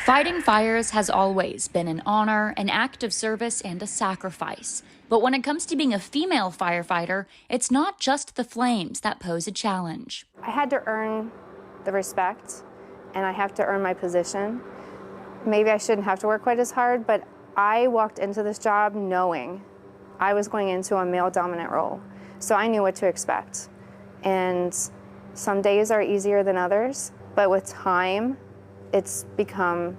Fighting fires has always been an honor, an act of service, and a sacrifice. But when it comes to being a female firefighter, it's not just the flames that pose a challenge. I had to earn the respect, and I have to earn my position. Maybe I shouldn't have to work quite as hard, but I walked into this job knowing I was going into a male-dominant role. So I knew what to expect. And some days are easier than others, but with time, it's become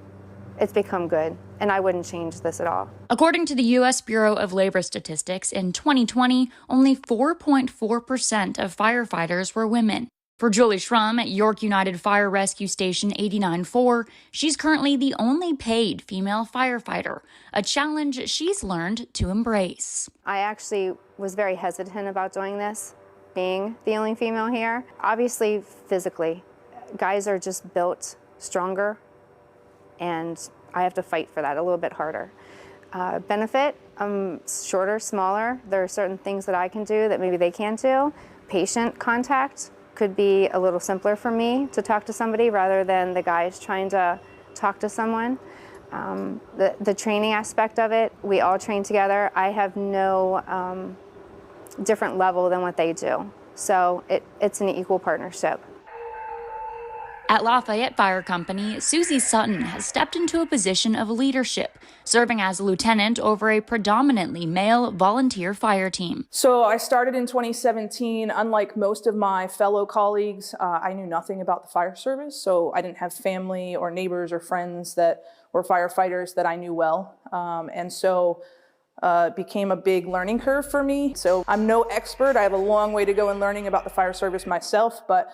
good, and I wouldn't change this at all. According to the U.S. Bureau of Labor Statistics, in 2020, only 4.4% of firefighters were women. For Julie Schrum at York United Fire Rescue Station 89-4, she's currently the only paid female firefighter, a challenge she's learned to embrace. I actually was very hesitant about doing this, being the only female here. Obviously, physically, guys are just built stronger, and I have to fight for that a little bit harder. Benefit, I'm shorter, smaller. There are certain things that I can do that maybe they can't do. Patient contact could be a little simpler for me to talk to somebody rather than the guys trying to talk to someone. The training aspect of it, we all train together. I have no different level than what they do. So it's an equal partnership. At Lafayette Fire Company, Susie Sutton has stepped into a position of leadership, serving as a lieutenant over a predominantly male volunteer fire team. So I started in 2017. Unlike most of my fellow colleagues, I knew nothing about the fire service, so I didn't have family or neighbors or friends that were firefighters that I knew well. It became a big learning curve for me. So I'm no expert. I have a long way to go in learning about the fire service myself, but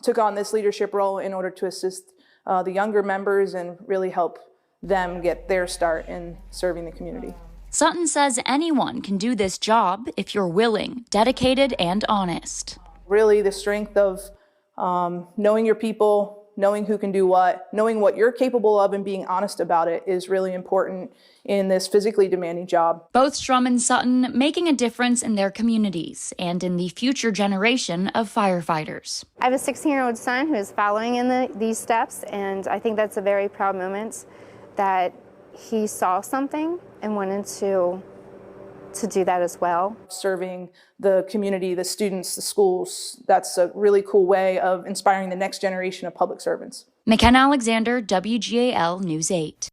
took on this leadership role in order to assist the younger members and really help them get their start in serving the community. Sutton says anyone can do this job if you're willing, dedicated, and honest. Really the strength of knowing your people, knowing who can do what, knowing what you're capable of and being honest about it is really important in this physically demanding job. Both Schrum and Sutton making a difference in their communities and in the future generation of firefighters. I have a 16-year-old son who is following in these steps, and I think that's a very proud moment that he saw something and wanted to do that as well. Serving the community, the students, the schools, that's a really cool way of inspiring the next generation of public servants. McKenna Alexander, WGAL News 8.